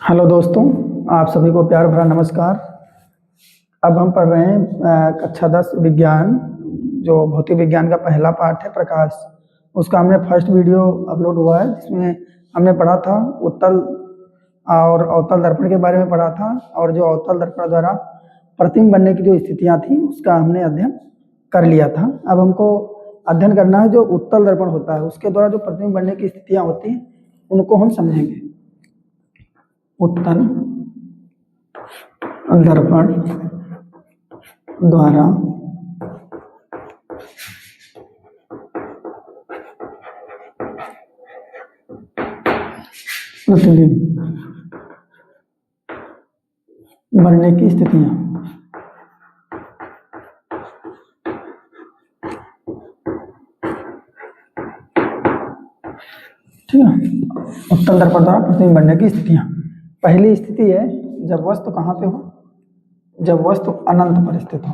Hello दोस्तों, आप सभी को प्यार भरा नमस्कार। अब हम पढ़ रहे हैं कक्षा 10 विज्ञान, जो भौतिक विज्ञान का पहला पाठ है प्रकाश। उसका हमने फर्स्ट वीडियो अपलोड हुआ है, जिसमें हमने पढ़ा था उत्तल और अवतल दर्पण के बारे में पढ़ा था, और जो अवतल दर्पण द्वारा प्रतिबिंब बनने की जो स्थितियाँ थी उसका हमने अध्ययन कर लिया था। अब हमको अध्ययन करना है जो उत्तल दर्पण होता है, उसके द्वारा जो प्रतिबिंब बनने की स्थितियाँ होती हैं उनको हम समझेंगे। उत्तल दर्पण द्वारा प्रतिबिंब बनने की स्थितियां। ठीक है, उत्तल दर्पण द्वारा प्रतिबिंब बनने की स्थितियां। पहली स्थिति है जब वस्तु कहाँ पे हो, जब वस्तु अनंत पर स्थित हो।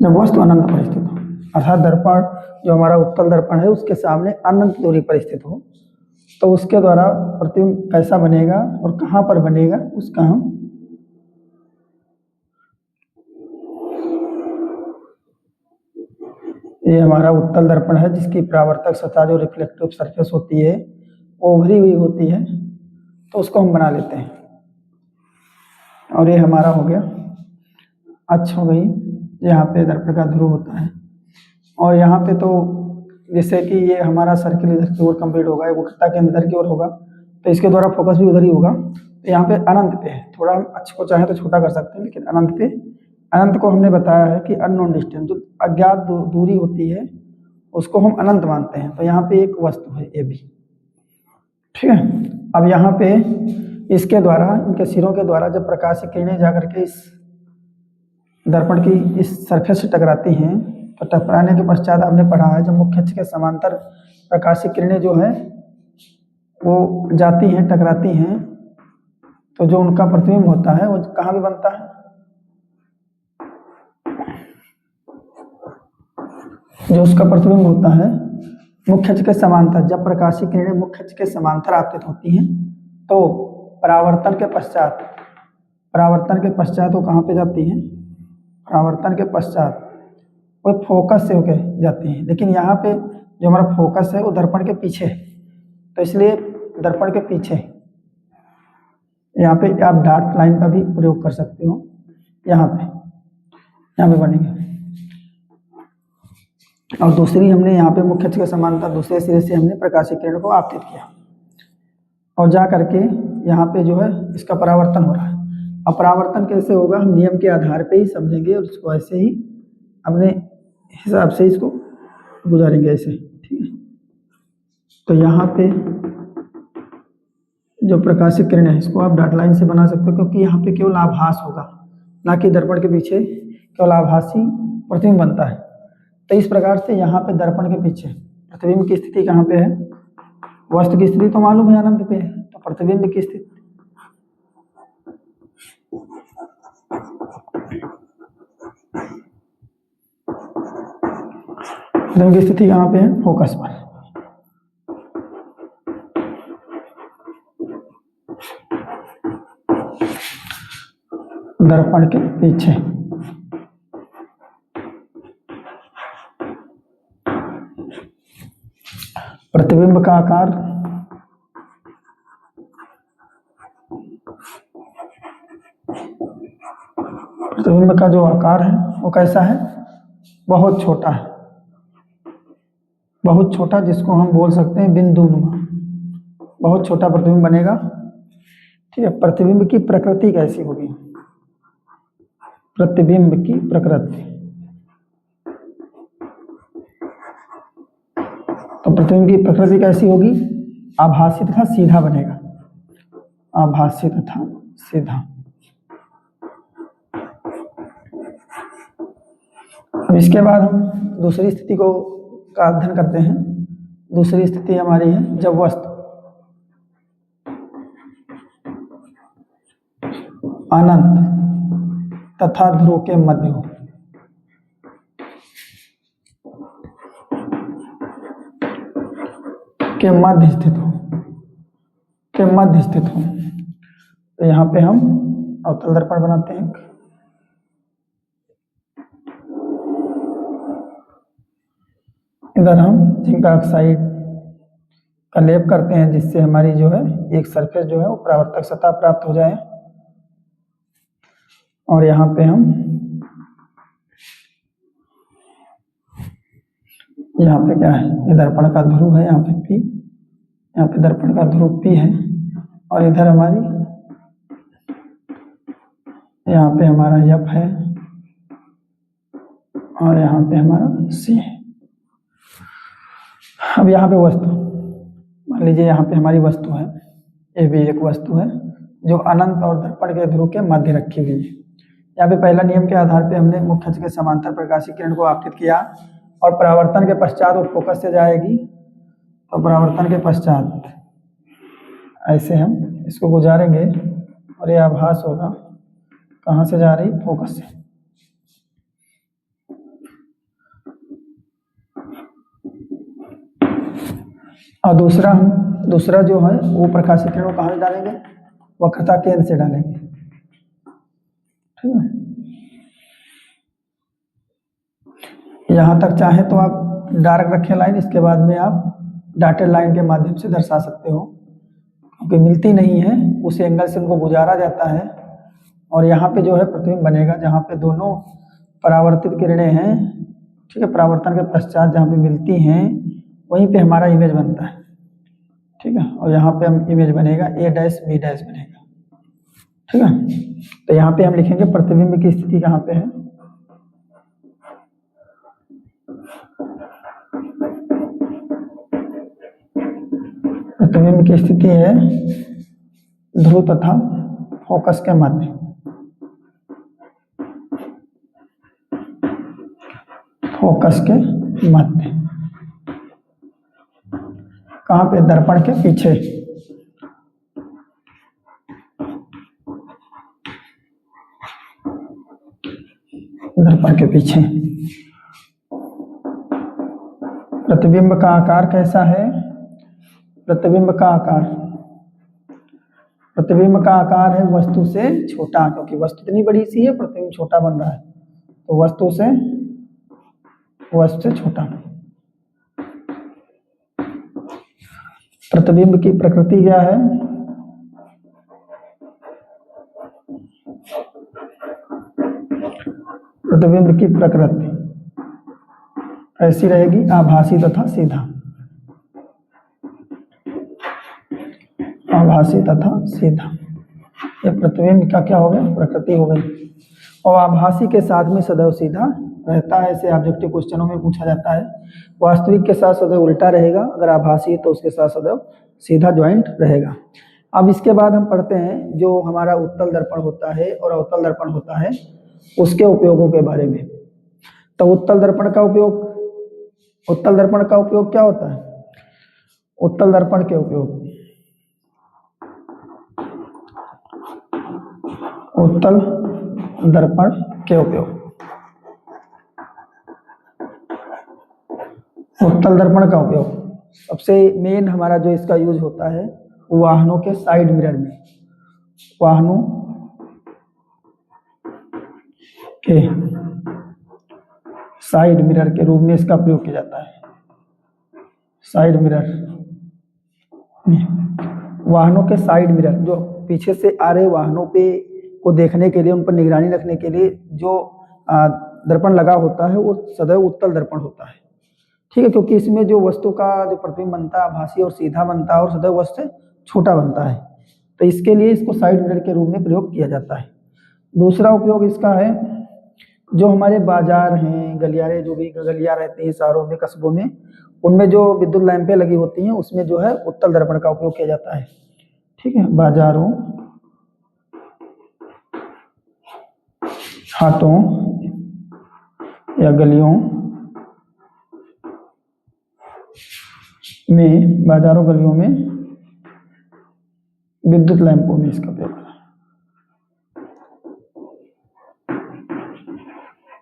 जब वस्तु अनंत पर स्थित हो, अर्थात दर्पण जो हमारा उत्तल दर्पण है उसके सामने अनंत दूरी पर स्थित हो, तो उसके द्वारा प्रतिबिंब कैसा बनेगा और कहाँ पर बनेगा उसका हम ये हमारा उत्तल दर्पण है, जिसकी परावर्तक सतह जो रिफ्लेक्टिव सरफेस होती है वो उभरी हुई होती है, तो उसको हम बना लेते हैं। और ये हमारा हो गया अक्ष हो गई, यहाँ पे दर्पण का ध्रुव होता है। और यहाँ पे तो जैसे कि ये हमारा सर्किल इधर की ओर कंप्लीट होगा, वक्रता के अंदर की ओर होगा, तो इसके द्वारा फोकस भी उधर ही होगा। तो यहाँ पे अनंत पे है, थोड़ा हम अक्ष को चाहे तो छोटा कर सकते हैं, लेकिन अनंत पे, अनंत को हमने बताया है कि अननोन डिस्टेंस, जो अज्ञात दूरी होती है उसको हम अनंत मानते हैं। तो यहाँ पे एक वस्तु है ए बी, ठीक है। अब यहाँ पे इसके द्वारा, इनके सिरों के द्वारा जब प्रकाश की किरणें जाकर के इस दर्पण की इस सरफेस से टकराती हैं, तो टकराने के पश्चात आपने पढ़ा है जब मुख्य अक्ष के समांतर प्रकाश की किरणें जो है वो जाती हैं, टकराती हैं, तो जो उनका प्रतिबिंब होता है वो कहाँ भी बनता है, जो उसका प्रतिबिंब होता है मुख्य अक्ष के समांतर। जब प्रकाश की किरणें मुख्य अक्ष के समांतर आपतित होती हैं तो परावर्तन के पश्चात वो कहाँ पे जाती हैं, परावर्तन के पश्चात वो फोकस से होके जाती हैं। लेकिन यहाँ पे जो हमारा फोकस है वो दर्पण के पीछे है, तो इसलिए दर्पण के पीछे यहाँ पे आप डॉट लाइन का भी प्रयोग कर सकते हो। यहाँ पे बनेंगे। और दूसरी हमने यहाँ पे मुख्य अक्ष के समांतर दूसरे सिरे से हमने प्रकाश की किरण को आपतित किया, और जा करके यहाँ पे जो है इसका परावर्तन हो रहा है। अब परावर्तन कैसे होगा हम नियम के आधार पे ही समझेंगे, और इसको ऐसे ही अपने हिसाब से इसको गुजारेंगे ऐसे, ठीक है। तो यहाँ पे जो प्रकाशित किरण है इसको आप डॉट लाइन से बना सकते हो, क्योंकि यहाँ पे केवल आभास होगा, ना कि दर्पण के पीछे केवल आभासी प्रतिबिंब बनता है। तो इस प्रकार से यहाँ पे दर्पण के पीछे प्रतिबिंब की स्थिति कहाँ पे है, वस्तु की स्थिति तो मालूम है अनंत पे है, तो प्रतिबिंब की स्थिति कहाँ पे है, फोकस पर। दर्पण के पीछे प्रतिबिंब का आकार प्रतिबिंब का जो आकार है वो कैसा है, बहुत छोटा है, बहुत छोटा, जिसको हम बोल सकते हैं बिंदुनुमा। बहुत छोटा प्रतिबिंब बनेगा, ठीक है। प्रतिबिंब की प्रकृति कैसी होगी, प्रतिबिंब की प्रकृति, तो प्रतिबिंब की प्रकृति कैसी होगी, आभासी तथा सीधा बनेगा, आभासी तथा सीधा। अब इसके बाद हम दूसरी स्थिति का अध्ययन करते हैं। दूसरी स्थिति हमारी है जब वस्तु अनंत तथा ध्रुव के मध्य हो। के मध्य स्थित हो, के मध्य स्थित हो। तो यहाँ पे हम अवतल दर्पण बनाते हैं। इधर हम जिंक ऑक्साइड का लेप करते हैं, जिससे हमारी जो है एक सरफेस जो है वो परावर्तक सतह प्राप्त हो जाए। और यहाँ पे हम यहाँ पे क्या है, ये दर्पण का ध्रुव है, यहाँ पे P, यहाँ पे दर्पण का ध्रुव P है, और इधर हमारी यहाँ पे हमारा F है, और यहाँ पे हमारा C है। अब यहाँ पे वस्तु, मान लीजिए यहाँ पे हमारी वस्तु है, ये भी एक वस्तु है जो अनंत और दर्पण के ध्रुव के मध्य रखी हुई है। यहाँ पे पहला नियम के आधार पे हमने मुख्य अक्ष के समांतर प्रकाशीय किरण को आपतित किया, और परावर्तन के पश्चात वो फोकस से जाएगी, तो परावर्तन के पश्चात ऐसे हम इसको गुजारेंगे, और ये आभास होगा कहाँ से जा रही, फोकस से। और दूसरा जो है वो प्रकाशीय किरण को कहाँ से डालेंगे, वक्रता केंद्र से डालेंगे, ठीक है। यहाँ तक चाहे तो आप डार्क रखें लाइन, इसके बाद में आप डॉटेड लाइन के माध्यम से दर्शा सकते हो, क्योंकि मिलती नहीं है, उस एंगल से उनको गुजारा जाता है। और यहाँ पे जो है प्रतिबिंब बनेगा, जहाँ पे दोनों परावर्तित किरणें हैं, ठीक है, परावर्तन के पश्चात जहाँ पे मिलती हैं वहीं पे हमारा इमेज बनता है, ठीक है। और यहाँ पे हम इमेज बनेगा A डैश B डैश बनेगा, ठीक है। तो यहाँ पे हम लिखेंगे प्रतिबिंब की स्थिति कहाँ पे है, प्रतिबिंब की स्थिति है ध्रुव तथा फोकस के मध्य, फोकस के मध्य। कहाँ पे, दर्पण के पीछे, दर्पण के पीछे। प्रतिबिंब का आकार कैसा है, प्रतिबिंब का आकार, प्रतिबिंब का आकार है वस्तु से छोटा, क्योंकि वस्तु इतनी बड़ी सी है, प्रतिबिंब छोटा बन रहा है, तो वस्तु से छोटा। प्रतिबिंब की प्रकृति क्या है, प्रतिबिंब की प्रकृति ऐसी रहेगी, आभासी तथा सीधा, आभासी तथा सीधा। ये प्रतिबिंब का क्या हो गया, प्रकृति हो गई। और आभासी के साथ में सदैव सीधा रहता है, ऐसे ऑब्जेक्टिव क्वेश्चनों में पूछा जाता है। वास्तविक के साथ सदैव उल्टा रहेगा, अगर आभासी है तो उसके साथ सदैव सीधा ज्वाइंट रहेगा। अब इसके बाद हम पढ़ते हैं जो हमारा उत्तल दर्पण होता है और अवतल दर्पण होता है, उसके उपयोगों के बारे में। तो उत्तल दर्पण का उपयोग, उत्तल दर्पण का उपयोग क्या होता है, उत्तल दर्पण के उपयोग, उत्तल दर्पण के उपयोग, उत्तल दर्पण का उपयोग सबसे मेन हमारा जो इसका यूज होता है वाहनों के साइड मिरर में, वाहनों के साइड मिरर के रूप में इसका प्रयोग किया जाता है। साइड मिरर, वाहनों के साइड मिरर, जो पीछे से आ रहे वाहनों पे को देखने के लिए, उन पर निगरानी रखने के लिए जो दर्पण लगा होता है वो सदैव उत्तल दर्पण होता है, ठीक है। क्योंकि इसमें जो वस्तु का जो प्रतिबिंब बनता है आभासी और सीधा बनता है और सदैव वस्तु से छोटा बनता है, तो इसके लिए इसको साइड मिरर के रूप में प्रयोग किया जाता है। दूसरा उपयोग इसका है, जो हमारे बाजार हैं, गलियारे, जो भी गलियां रहती हैं शहरों में, कस्बों में, उनमें जो विद्युत लैंपें लगी होती हैं उसमें जो है उत्तल दर्पण का उपयोग किया जाता है, ठीक है। बाजारों, हाटों या गलियों में, बाजारों गलियों में विद्युत लैंपों में इसका उपयोग है।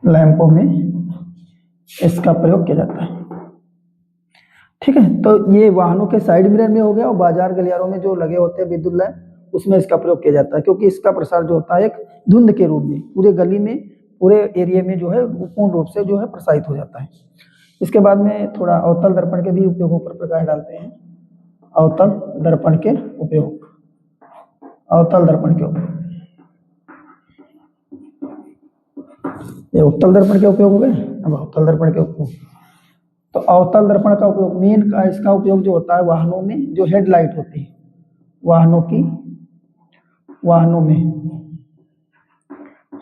लैंपों में इसका प्रयोग किया जाता है। ठीक है, तो ये वाहनों के साइड मिरर में हो गया, और बाजार गलियारों में जो लगे होते हैं विद्युत लैंप उसमें इसका प्रयोग किया जाता है, क्योंकि इसका प्रसार जो होता है एक धुंध के रूप में पूरे गली में, पूरे एरिया में जो है पूर्ण रूप से जो है प्रसारित हो जाता है। इसके बाद में थोड़ा अवतल दर्पण के भी उपयोगों पर प्रकाश डालते हैं। अवतल दर्पण के उपयोग, अवतल दर्पण के उपयोग, ये उत्तल दर्पण के उपयोग हो गए। अब अवतल दर्पण के उपयोग, तो अवतल दर्पण का उपयोग मेन का इसका उपयोग जो होता है वाहनों में जो हेडलाइट होती है, वाहनों में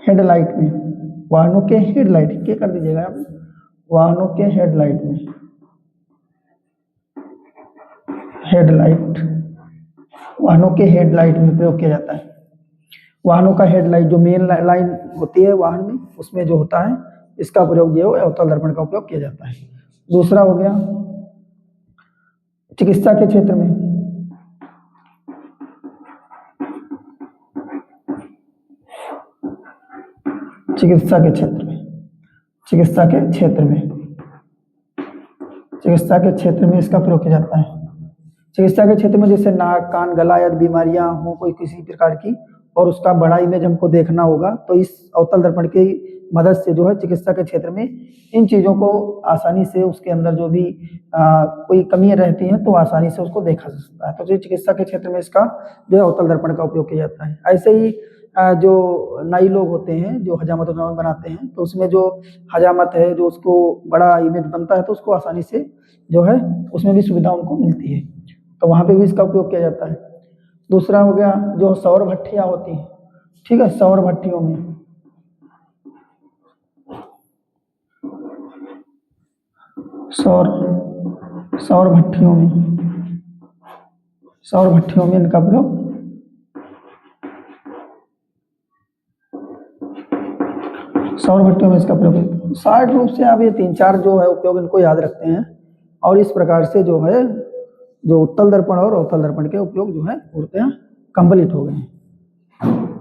हेडलाइट में, वाहनों के हेडलाइट क्या कर दीजिएगा आप, वाहनों के हेडलाइट में, हेडलाइट, वाहनों के हेडलाइट में प्रयोग किया जाता है। वाहनों का हेडलाइट जो मेन लाइन होती है वाहन में, उसमें जो होता है इसका प्रयोग जो है अवतल दर्पण का उपयोग किया जाता है। दूसरा हो गया चिकित्सा के क्षेत्र में, चिकित्सा के क्षेत्र में, चिकित्सा के क्षेत्र में, चिकित्सा के क्षेत्र में इसका प्रयोग किया जाता है। चिकित्सा के क्षेत्र में जैसे नाक, कान, गला आदि बीमारियां हो कोई किसी प्रकार की, और उसका बड़ा इमेज हमको देखना होगा, तो इस अवतल दर्पण की मदद से जो है चिकित्सा के क्षेत्र में इन चीज़ों को आसानी से, उसके अंदर जो भी कोई कमियां रहती हैं तो आसानी से उसको देखा जा सकता है। तो चिकित्सा के क्षेत्र में इसका जो है अवतल दर्पण का उपयोग किया जाता है। ऐसे ही जो नाई लोग होते हैं जो हजामत बनाते हैं, तो उसमें जो हजामत है जो उसको बड़ा इमेज बनता है, तो उसको आसानी से जो है उसमें भी सुविधा उनको मिलती है, तो वहाँ पे भी इसका उपयोग किया जाता है। दूसरा हो गया जो सौर भट्टियाँ होती हैं, ठीक है, सौर भट्टियों में, सौर भट्टियों में, सौर भट्टियों में इनका प्रयोग, सौर भट्टियों में इसका प्रयोग शार्ट रूप से आप ये 3-4 जो है उपयोग इनको याद रखते हैं, और इस प्रकार से जो है जो उत्तल दर्पण और अवतल दर्पण के उपयोग जो है पूर्णतः कंप्लीट हो गए हैं।